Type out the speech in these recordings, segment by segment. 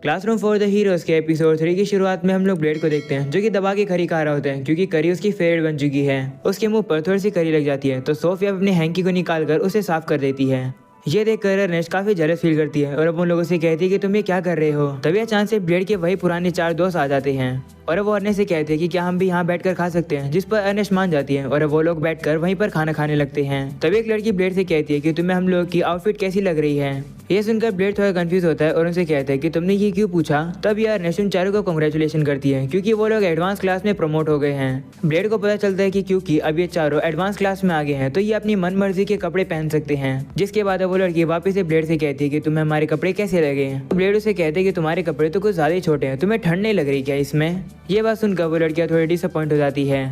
Classroom for the heroes के episode 3 की शुरुआत में हम लोग ब्लेड को देखते हैं जो कि दबा के करी खा रहा होता है क्योंकि करी उसकी फेवरेट बन चुकी है। उसके मुंह पर थोड़ी सी करी लग जाती है तो सोफिया अपने हैंकी को निकाल कर उसे साफ कर देती है। ये देखकर अर्नेस्ट काफी जेलस फील करती है और अब उन लोगों से कहती है कि तुम ये क्या कर रहे हो। तभी अचानक से ब्लेड के वही पुराने 4 दोस्त आ जाते हैं और वो अर्नेस्ट से कहते हैं कि क्या हम भी यहाँ बैठकर खा सकते हैं, जिस पर अर्नेस्ट मान जाती है और अब वो लोग बैठकर वहीं पर खाना खाने लगते हैं। तभी एक लड़की ब्लेड से कहती है कि तुम्हें हम लोग की आउटफिट कैसी लग रही है। ये सुनकर ब्लेड थोड़ा कंफ्यूज होता है और उनसे कहता है कि तुमने ये क्यों पूछा। तब यार अर्नेस्ट उन चारों को कांग्रेचुलेशन करती है क्योंकि वो लोग एडवांस क्लास में प्रमोट हो गए हैं। ब्लेड को पता चलता है कि क्योंकि अब ये चारों एडवांस क्लास में आ गए हैं तो ये अपनी मन मर्जी के कपड़े पहन सकते हैं। जिसके बाद वो लड़की वापस से ब्लेड से कहती है कि तुम्हें हमारे कपड़े कैसे लगे। ब्लेड उसे कहते हैं कि तुम्हारे कपड़े तो कुछ ज्यादा ही छोटे हैं, तुम्हें ठंड नहीं लग रही क्या इसमें। ये बात सुनकर वो लड़कियां थोड़ी डिसअपॉइंट हो जाती है।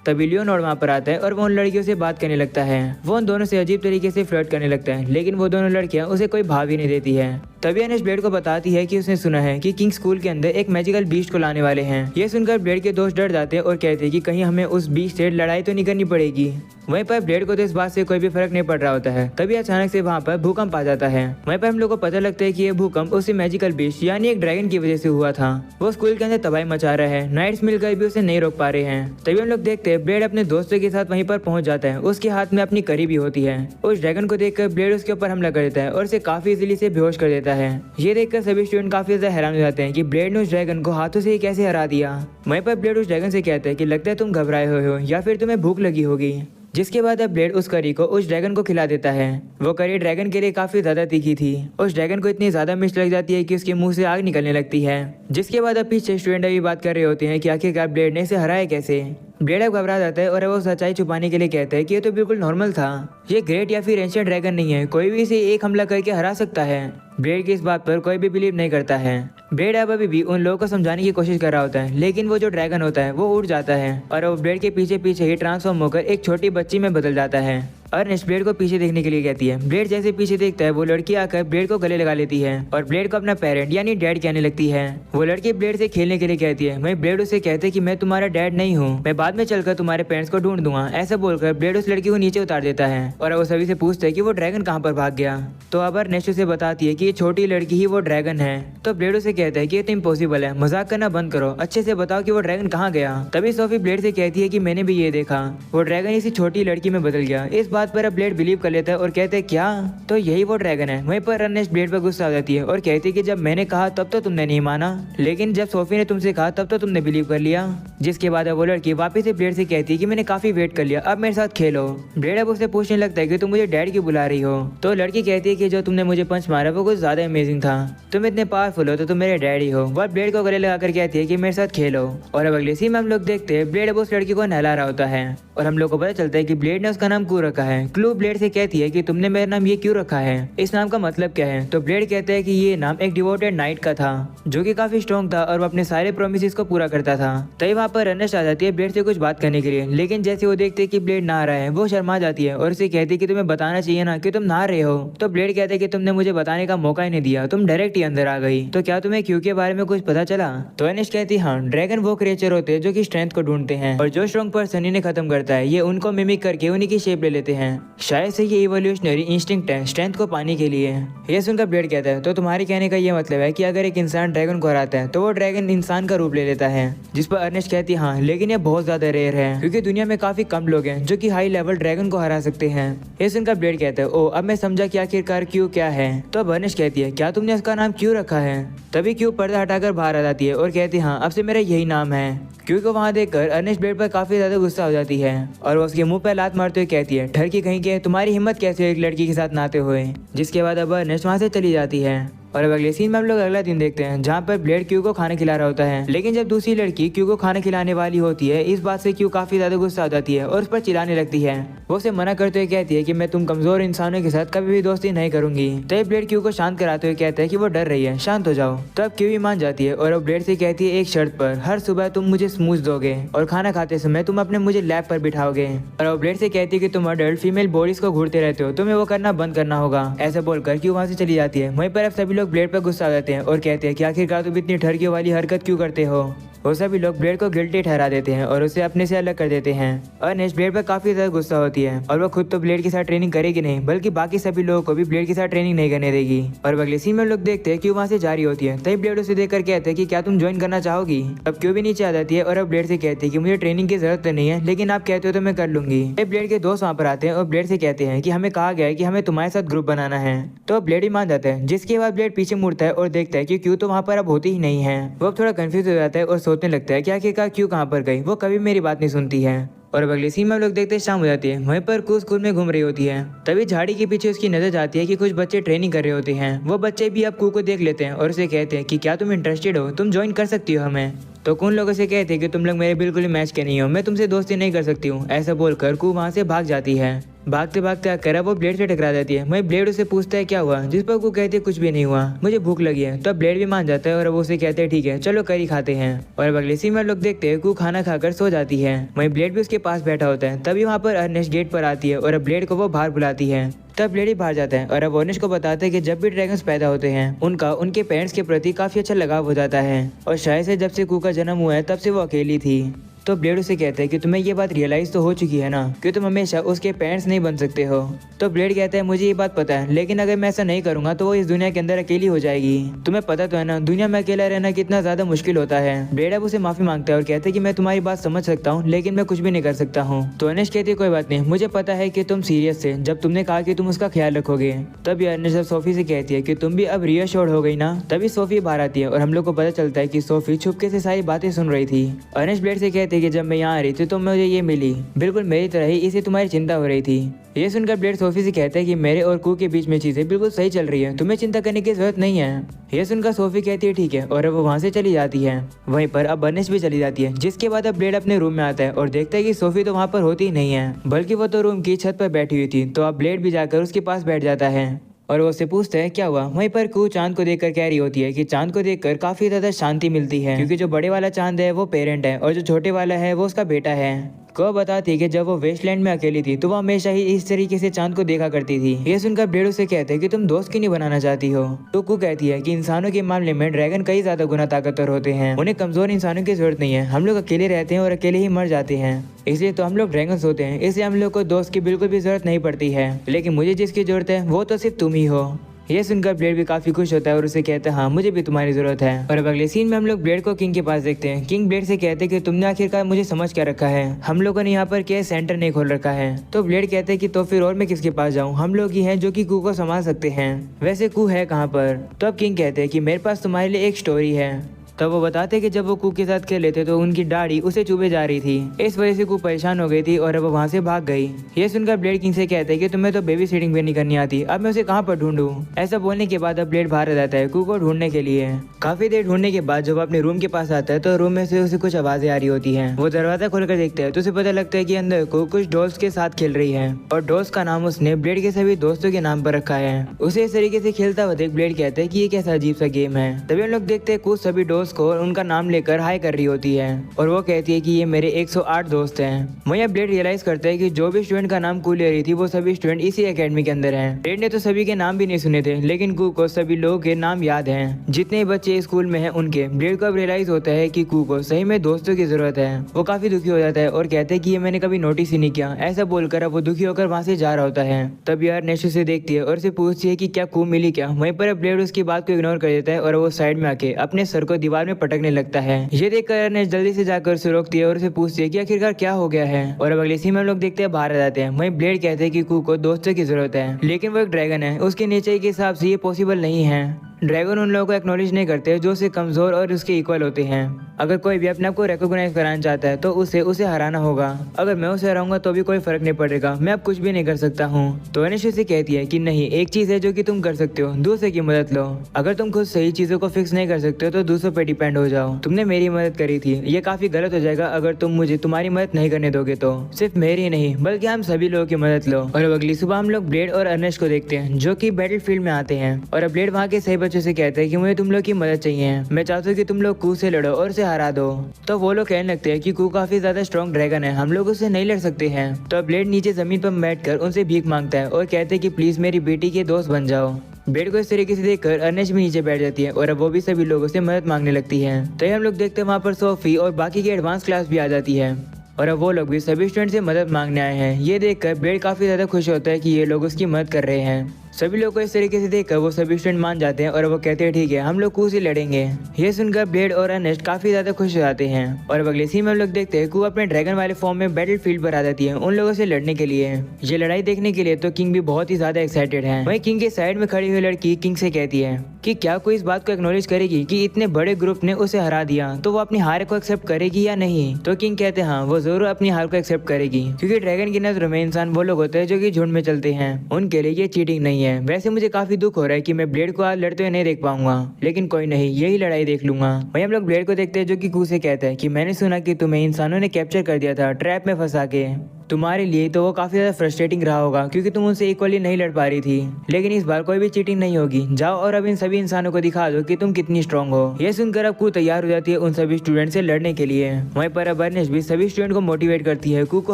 तभी लियोनार्ड वहाँ पर आता है और वो उन लड़कियों से बात करने लगता है। वो उन दोनों से अजीब तरीके से फ्लर्ट करने लगता है लेकिन वो दोनों लड़कियां उसे कोई भाव ही नहीं देती है। तभी अर्नेस्ट ब्लेड को बताती है कि उसने सुना है कि किंग स्कूल के अंदर एक मैजिकल बीस्ट को लाने वाले हैं। ये सुनकर ब्लेड के दोस्त डर जाते हैं और कहते हैं कि कहीं हमें उस बीस्ट से लड़ाई तो नहीं करनी पड़ेगी। वहीं पर ब्लेड को तो इस बात से कोई भी फर्क नहीं पड़ रहा होता है। तभी अचानक से वहाँ पर भूकंप आ जाता है। वहीं पर हम लोग को पता लगता है कि ये भूकंप उसी मैजिकल बीस्ट यानी एक ड्रैगन की वजह से हुआ था। वो स्कूल के अंदर तबाही मचा रहा है, नाइट्स मिलकर भी उसे नहीं रोक पा रहे हैं। तभी हम लोग देखते हैं ब्लेड अपने दोस्तों के साथ वहीं पर पहुंच जाता है। उसके हाथ में अपनी करी भी होती है। उस ड्रैगन को देखकर ब्लेड उसके ऊपर हमला कर देता है और उसे काफी इजीली से बेहोश कर देता है। ये देखकर सभी स्टूडेंट काफी ज्यादा हैरान हो जाते हैं कि ब्लेड ने उस ड्रैगन को हाथों से कैसे हरा दिया। वहीं पर ब्लेड उस ड्रैगन से कहता है कि लगता है तुम घबराए हुए हो या फिर तुम्हें भूख लगी होगी। जिसके बाद अब ब्लेड उस करी को उस ड्रैगन को खिला देता है। वो करी ड्रैगन के लिए काफी ज्यादा तीखी थी। उस ड्रैगन को इतनी ज्यादा मिर्च लग जाती है कि उसके मुंह से आग निकलने लगती है। जिसके बाद अब पीछे स्टूडेंट अभी बात कर रहे होते हैं कि आखिरकार ब्लेड ने इसे हराया कैसे। ब्लेड अब घबरा जाता है और वो सच्चाई छुपाने के लिए कहता है कि ये तो बिल्कुल नॉर्मल था, ये ग्रेट या फिर एंशिएंट ड्रैगन नहीं है, कोई भी इसे एक हमला करके हरा सकता है। ब्लेड की इस बात पर कोई भी बिलीव नहीं करता है। ब्लेड अब अभी भी उन लोगों को समझाने की कोशिश कर रहा होता है लेकिन वो जो ड्रैगन होता है वो उड़ जाता है और वो ब्लेड के पीछे पीछे ही ट्रांसफॉर्म होकर एक छोटी बच्ची में बदल जाता है। अर्नेस्ट ब्लेड को पीछे देखने के लिए कहती है। ब्लेड जैसे पीछे देखता है वो लड़की आकर ब्लेड को गले लगा लेती है और ब्लेड को अपना पेरेंट यानी डैड कहने लगती है। वो लड़की ब्लेड से खेलने के लिए कहती है। वहीं ब्लेड उसे कहते हैं कि मैं तुम्हारा डैड नहीं हूँ, मैं बाद में चलकर तुम्हारे पेरेंट्स को ढूंढ दूंगा। ऐसा बोलकर ब्लेड उस लड़की को नीचे उतार देता है और वो सभी से पूछता है कि वो ड्रैगन कहाँ पर भाग गया। तो अब अर्नेस्ट उसे बताती है कि ये छोटी लड़की ही वो ड्रैगन है। तो ब्लेड उसे कहता है कि ये तो इम्पॉसिबल है, मजाक करना बंद करो, अच्छे से बताओ कि वो ड्रैगन कहाँ गया। तभी सोफी ब्लेड से कहती है कि मैंने भी ये देखा, वो ड्रैगन इसी छोटी लड़की में बदल गया। इस बात पर अब ब्लेड बिलीव कर लेता है और कहते हैं क्या, तो यही वो ड्रैगन है। वहीं पर अर्नेस्ट ब्लेड पर गुस्सा आ जाती है और कहती है कि जब मैंने कहा तब तो तुमने नहीं माना, लेकिन जब सोफी ने तुमसे कहा तब तो तुमने बिलीव कर लिया। जिसके बाद अब वो लड़की वापस से ब्लेड से कहती है कि मैंने काफी वेट कर लिया, अब मेरे साथ खेलो। ब्लेड अब उसे पूछने लगता है कि तुम मुझे डैड क्यों बुला रही हो। तो लड़की कहती है कि जो तुमने मुझे पंच मारा वो कुछ ज्यादा अमेजिंग था, तुम इतने पावरफुल हो तो तुम मेरे डैडी हो। वह ब्लेड को गले लगाकर कहती है कि मेरे साथ खेलो। और अब अगले सीन में हम लोग देखते हैं ब्लेड अब उस लड़की को नहला रहा होता है और हम लोग को पता चलता है कि ब्लेड ने उसका नाम क्यों रखा है। क्लू ब्लेड से कहती है कि तुमने मेरा नाम ये क्यों रखा है, इस नाम का मतलब क्या है। तो ब्लेड कहता है कि ये नाम एक डिवोटेड नाइट का था जो कि काफी स्ट्रॉन्ग था और वो अपने सारे प्रोमिसेस को पूरा करता था। तभी वहाँ पर अर्नेस्ट आ जाती है ब्लेड से कुछ बात करने के लिए, लेकिन जैसे वो देखते कि ब्लेड नहा रहा है वो शर्मा जाती है और उसे कहती है कि तुम्हें बताना चाहिए ना कि तुम नहा रहे हो। तो ब्लेड कहते हैं कि तुमने मुझे बताने का मौका ही नहीं दिया, तुम डायरेक्ट ही अंदर आ गई, तो क्या तुम्हें क्यू के बारे में कुछ पता चला। तो अर्नेस्ट कहती हाँ, ड्रैगन वो क्रिएचर होते हैं जो कि स्ट्रेंथ को ढूंढते हैं और जो स्ट्रॉन्ग पर्सन इन्हें खत्म करता है ये उनको मिमिक करके उन्हीं की शेप ले लेते हैं। शायद से ये इवोल्यूशनरी इंस्टिंक्ट है स्ट्रेंथ को पाने के लिए। ये सुनकर ब्लेड कहता है तो तुम्हारे कहने का ये मतलब है कि अगर एक इंसान ड्रैगन को हराता है तो वो ड्रैगन इंसान का रूप ले लेता है। जिस पर अर्नेस्ट कहती है हाँ, लेकिन ये बहुत ज्यादा रेयर है क्योंकि दुनिया में काफी कम लोग हैं जो कि हाई लेवल ड्रैगन को हरा सकते हैं। ये सुनकर ब्लेड कहता है ओ अब मैं समझा कि आखिरकार क्यू क्या है। तो अब अर्नेस्ट कहती है क्या तुमने उसका नाम क्यों रखा है। तभी क्यू पर्दा हटाकर बाहर आ जाती है और कहती है हाँ, अब से मेरा यही नाम है। क्यू को वहाँ देखकर अर्नेस्ट ब्लेड पर काफी ज्यादा गुस्सा हो जाती है और वो उसके मुंह पर लात मारते हुए कहती है ठरकी कहीं के, तुम्हारी हिम्मत कैसे हो एक लड़की के साथ नहाते हुए। जिसके बाद अब अर्नेस्ट वहाँ से चली जाती है। और अब अगले सीन में हम लोग अगला दिन देखते हैं जहाँ पर ब्लेड क्यू को खाना खिला रहा होता है, लेकिन जब दूसरी लड़की क्यू को खाना खिलाने वाली होती है इस बात से क्यू काफी ज्यादा गुस्सा हो जाती है और उस पर चिल्लाने लगती है। वो उसे मना करते हुए कहती है कि मैं तुम कमजोर इंसानों के साथ कभी भी दोस्ती नहीं करूंगी। तभी ब्लेड क्यू को शांत कराते हुए कहता है कि वो डर रही है, शांत हो जाओ। तब क्यू भी मान जाती है और अब ब्लेड से कहती है एक शर्त पर, हर सुबह तुम मुझे स्मूच दोगे और खाना खाते समय तुम अपने मुझे लैब पर बिठाओगे। और अब ब्लेड से कहती है कि तुम अडल्ट फीमेल बॉडीज को घूरते रहते हो, तुम्हें वो करना बंद करना होगा। ऐसा बोलकर क्यू वहाँ से चली जाती है। वहीं पर अब सभी लोग ब्लेड पर गुस्सा और कहते हैं कि आखिरकार तुम इतनी ठरकी वाली हरकत क्यों करते हो। वो सभी लोग ब्लेड को गिल्टी ठहरा देते हैं और उसे अपने से अलग कर देते हैं। अर्नेस्ट ब्लेड पर काफी ज्यादा गुस्सा होती है और वो खुद तो ब्लेड के साथ ट्रेनिंग करेगी नहीं बल्कि बाकी सभी लोगों को भी ब्लेड के साथ ट्रेनिंग नहीं करने देगी। और अगले सीन में लोग देखते हैं कि वहाँ से जा रही होती है, तभी ब्लेड उसे देखकर कहते हैं कि क्या तुम ज्वाइन करना चाहोगी। अब क्यों भी नीचे आ जाती है और अब ब्लेड से कहती है कि मुझे ट्रेनिंग की जरूरत तो नहीं है, लेकिन आप कहते हो तो मैं कर लूंगी। ब्लेड के दोस्त वहाँ पर आते हैं और ब्लेड से कहते हैं कि हमें कहा गया है कि हमें तुम्हारे साथ ग्रुप बनाना है। तो ब्लेड ही मान जाता है, जिसके बाद ब्लेड पीछे मुड़ता है और देखता है कि क्यों तो वहाँ पर अब होती ही नहीं है। वो अब थोड़ा कंफ्यूज हो जाता है और सोचने लगता है कि आखिरकार क्यों कहाँ पर गई, वो कभी मेरी बात नहीं सुनती है। और अब अगले सीन में हम लोग देखते हैं शाम हो जाती है, वहीं पर कू स्कूल में घूम रही होती है। तभी झाड़ी के पीछे उसकी नजर जाती है कि कुछ बच्चे ट्रेनिंग कर रहे होते हैं। वो बच्चे भी अब कू को देख लेते हैं और उसे कहते हैं कि क्या तुम इंटरेस्टेड हो, तुम ज्वाइन कर सकती हो हमें। तो कौन लोगों से कहते हैं कि तुम लोग मेरे बिल्कुल ही मैच के नहीं हो, मैं तुमसे दोस्ती नहीं कर सकती हूँ। ऐसा बोलकर कू वहाँ से भाग जाती है। भागते भागते आकर वो ब्लेड से टकरा जाती है। वही ब्लेड उसे पूछता है क्या हुआ, जिस पर वो कहती है कुछ भी नहीं हुआ, मुझे भूख लगी है। तो ब्लेड भी मान जाता है और वो उसे कहते हैं ठीक है चलो करी खाते हैं। और अब अगले सीन में लोग देखते हैं कू खाना खाकर सो जाती है। वही ब्लेड भी उसके पास बैठा होता है। तभी वहाँ पर अर्नेस्ट गेट पर आती है और अब ब्लेड को वो बाहर बुलाती है। तब ब्लेड ही बाहर जाता है और अब अर्नेस्ट को बताता है कि जब भी ड्रैगन्स पैदा होते हैं उनका उनके पेरेंट्स के प्रति काफी अच्छा लगाव हो जाता है और शायद से जब से कू का जन्म हुआ है तब से वो अकेली थी। तो ब्लेड उसे कहता है कि तुम्हें ये बात रियलाइज तो हो चुकी है ना कि तुम हमेशा उसके पेरेंट्स नहीं बन सकते हो। तो ब्लेड कहता है मुझे ये बात पता है, लेकिन अगर मैं ऐसा नहीं करूंगा तो वो इस दुनिया के अंदर अकेली हो जाएगी। तुम्हें पता तो है ना दुनिया में अकेला रहना कितना ज्यादा मुश्किल होता है। ब्लेड अब उसे माफी मांगता है और कहता है कि मैं तुम्हारी बात समझ सकता हूँ, लेकिन मैं कुछ भी नहीं कर सकता हूँ। तो अर्नेस्ट कहती है कोई बात नहीं, मुझे पता है कि तुम सीरियस थे जब तुमने कहा कि तुम उसका ख्याल रखोगे। तभी अर्नेस्ट सोफी से कहती है कि तुम भी अब रियश्योर्ड हो गई ना। तभी सोफी बाहर आती है और हम लोग को पता चलता है कि सोफी छुपके से सारी बातें सुन रही थी। अर्नेस्ट ब्लेड से कहते हैं कि जब मैं यहाँ आ रही थी तो मुझे ये मिली, बिल्कुल मेरी तरह ही इसे तुम्हारी चिंता हो रही थी। ये सुनकर ब्लेड सोफी से कहता है कि मेरे और कू के बीच में चीजें बिल्कुल सही चल रही है, तुम्हें चिंता करने की जरूरत नहीं है। ये सुनकर सोफी कहती है ठीक है और अब वो वहाँ से चली जाती है। वहीं पर अब अर्नेस्ट भी चली जाती है, जिसके बाद अब ब्लेड अपने रूम में आता है और देखता है कि सोफी तो वहाँ पर होती ही नहीं है, बल्कि वो तो रूम की छत पर बैठी हुई थी। तो अब ब्लेड भी जाकर उसके पास बैठ जाता है और वो उससे पूछता है क्या हुआ। वहीं पर कू चांद को देखकर कह रही होती है कि चांद को देखकर काफी ज्यादा शांति मिलती है, क्योंकि जो बड़े वाला चांद है वो पेरेंट है और जो छोटे वाला है वो उसका बेटा है। को बताती है कि जब वो वेस्टलैंड में अकेली थी तो वो हमेशा ही इस तरीके से चांद को देखा करती थी। ये सुनकर ब्लेड उसे कहते हैं कि तुम दोस्त क्यों नहीं बनाना चाहती हो। तो कू कहती है कि इंसानों के मामले में ड्रैगन कई ज्यादा गुना ताकतवर होते हैं, उन्हें कमजोर इंसानों की जरूरत नहीं है। हम लोग अकेले रहते हैं और अकेले ही मर जाते हैं, इसलिए तो हम लोग ड्रैगन्स होते हैं, इसलिए हम लोग को दोस्त की बिल्कुल भी जरूरत नहीं पड़ती है। लेकिन मुझे जिसकी जरूरत है वो तो सिर्फ तुम ही हो। ये सुनकर ब्लेड भी काफी खुश होता है और उसे कहता है हाँ मुझे भी तुम्हारी जरूरत है। और अब अगले सीन में हम लोग ब्लेड को किंग के पास देखते हैं। किंग ब्लेड से कहते हैं कि तुमने आखिरकार मुझे समझ क्या रखा है, हम लोगों ने यहाँ पर केस सेंटर नहीं खोल रखा है। तो ब्लेड कहते हैं कि तो फिर और मैं किसके पास जाऊँ, हम लोग ही हैं जो कि कू को संभाल सकते हैं, वैसे कू है कहाँ पर। तो अब किंग कहते हैं कि मेरे पास तुम्हारे लिए एक स्टोरी है। तब वो बताते कि जब वो कू के साथ खेले थे तो उनकी दाढ़ी उसे चुभे जा रही थी, इस वजह से कू परेशान हो गई थी और अब वो वहाँ से भाग गई। ये सुनकर ब्लेड किंग से कहते हैं कि तुम्हें तो बेबी सिटिंग भी नहीं करनी आती, अब मैं उसे कहाँ पर ढूंढूं। ऐसा बोलने के बाद अब ब्लेड बाहर आ जाता है कू को ढूंढने के लिए। काफी देर ढूंढने के बाद जब अपने रूम के पास आता है तो रूम में से उसे कुछ आवाजें आ रही होती है। वो दरवाजा खोलकर देखता है तो उसे पता लगता है कि अंदर को कुछ डॉल्स के साथ खेल रही है और डॉल्स का नाम उसने ब्लेड के सभी दोस्तों के नाम पर रखा है। उसे इस तरीके से खेलता हुआ देख ब्लेड कहता है कि ये कैसा अजीब सा गेम है। तभी हम लोग देखते हैं कुछ सभी डॉल्स को उनका नाम लेकर हाई कर रही होती है और वो कहती है कि ये मेरे 108 दोस्त हैं। वहीं ब्लेड रियलाइज करता है कि जो भी स्टूडेंट का नाम कू ले रही थी वो सभी स्टूडेंट इसी एकेडमी के अंदर हैं। ब्लेड ने तो सभी के नाम भी नहीं सुने थे, लेकिन कू को सभी लोगों के नाम याद हैं, जितने बच्चे स्कूल में हैं उनके। ब्लेड को अब रियलाइज होता है कि कू को सही में दोस्तों की जरूरत है। वो काफी दुखी हो जाता है और कहते हैं कि ये मैंने कभी नोटिस ही नहीं किया। ऐसा बोलकर अब वो दुखी होकर वहाँ से जा रहा होता है। तब यार नेशु से देखती है और उसे पूछती है कि क्या कू मिली क्या। वहीं पर ब्लेड उसकी बात को इग्नोर कर देता है और वो साइड में आके अपने सर को दीवार में पटकने लगता है। ये देखकर अर्नेस्ट जल्दी से जाकर उसे रोकती है और उसे पूछती है कि आखिरकार क्या हो गया है। और अब अगले सीन में हम लोग देखते हैं बाहर आ जाते हैं। वहीं ब्लेड कहते हैं कि कू को दोस्तों की जरूरत है, लेकिन वो एक ड्रैगन है, उसके नेचर के हिसाब से ये पॉसिबल नहीं है। ड्रैगन उन लोगों को एक्नॉलेज नहीं करते जो उससे कमजोर और उसके इक्वल होते हैं। अगर कोई भी अपने आप को रिकॉग्नाइज कराना चाहता है तो उसे हराना होगा। अगर मैं उसे हराऊंगा तो भी कोई फर्क नहीं पड़ेगा, मैं अब कुछ भी नहीं कर सकता हूँ। तो अनिश उसे कहती है कि नहीं, एक चीज है जो कि तुम कर सकते हो, दूसरे की मदद लो। अगर तुम खुद सही चीजों को फिक्स नहीं कर सकते हो तो दूसरों पे डिपेंड हो जाओ। तुमने मेरी मदद करी थी, ये काफी गलत हो जाएगा अगर तुम मुझे तुम्हारी मदद नहीं करने दोगे। तो सिर्फ मेरी नहीं बल्कि हम सभी लोगों की मदद लो। और अगली सुबह हम लोग ब्लेड और अर्नेस्ट को देखते हैं जो कि बैटलफील्ड में आते हैं। और ब्लेड वहाँ के सही बच्चों से कहते हैं कि मुझे तुम लोग की मदद चाहिए, मैं चाहता हूँ कि तुम लोग कू से लड़ो और उसे हरा दो। तो वो लोग कहने लगते हैं कि कू काफी ज्यादा स्ट्रॉन्ग ड्रैगन है, हम लोग उससे नहीं लड़ सकते हैं। तो ब्लेड नीचे जमीन पर बैठकर उनसे भीख मांगता है और कहते हैं कि प्लीज मेरी बेटी के दोस्त बन जाओ। ब्लेड को इस तरीके से देखकर अर्नेस्ट भी नीचे बैठ जाती है और अब वो भी सभी लोगों से मदद मांगने लगती है। तो हम लोग देखते हैं वहाँ पर सोफी और बाकी की एडवांस क्लास भी आ जाती है और अब वो लोग भी सभी स्टूडेंट से मदद मांगने आए हैं। ये देखकर ब्लेड काफी ज्यादा खुश होता है कि ये लोग उसकी मदद कर रहे हैं। सभी लोग को इस तरीके से देखकर वो सभी स्टूडेंट मान जाते हैं और वो कहते हैं ठीक है हम लोग कू से लड़ेंगे। ये सुनकर ब्लेड और अर्नेस्ट काफी ज्यादा खुश हो जाते हैं और अब अगले सीन में हम लोग देखते हैं कू अपने ड्रैगन वाले फॉर्म में बैटल फील्ड पर आ जाती है उन लोगों से लड़ने के लिए। ये लड़ाई देखने के लिए तो किंग भी बहुत ही ज्यादा एक्साइटेड है। वहीं किंग के साइड में खड़ी हुई लड़की किंग से कहती है कि क्या कोई इस बात को एक्नॉलेज करेगी कि इतने बड़े ग्रुप ने उसे हरा दिया तो वो अपनी हार को एक्सेप्ट करेगी या नहीं। तो किंग कहते हैं हाँ वो जरूर अपनी हार को एक्सेप्ट करेगी क्योंकि ड्रैगन की नजरों में इंसान वो लोग होते हैं जो कि झुंड में चलते हैं, उनके लिए ये चीटिंग नहीं है। वैसे मुझे काफी दुख हो रहा है कि मैं ब्लेड को आज लड़ते हुए नहीं देख पाऊंगा, लेकिन कोई नहीं यही लड़ाई देख लूंगा। वहीं हम लोग ब्लेड को देखते हैं जो कि कू से कहता है कि मैंने सुना कि तुम्हें इंसानों ने कैप्चर कर दिया था ट्रैप में फंसा के। तुम्हारे लिए तो वो काफी ज्यादा फ्रस्ट्रेटिंग रहा होगा क्योंकि तुम उनसे इक्वली नहीं लड़ पा रही थी, लेकिन इस बार कोई भी चीटिंग नहीं होगी। जाओ और अब इन सभी इंसानों को दिखा दो कि तुम कितनी स्ट्रांग हो। ये सुनकर अब कू तैयार हो जाती है उन सभी स्टूडेंट से लड़ने के लिए। वहीं पर अब अर्नेस्ट भी सभी स्टूडेंट को मोटिवेट करती है कू को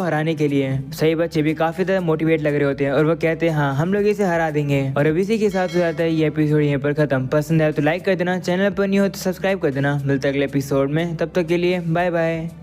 हराने के लिए। सही बच्चे भी काफी ज्यादा मोटिवेट लग रहे होते हैं और वो कहते हैं हाँ हम लोग इसे हरा देंगे। और अब इसी के साथ हो जाता है ये एपिसोड यहाँ पर खत्म। पसंद आए तो लाइक कर देना, चैनल पर नहीं हो तो सब्सक्राइब कर देना। मिलता है अगले एपिसोड में, तब तक के लिए बाय बाय।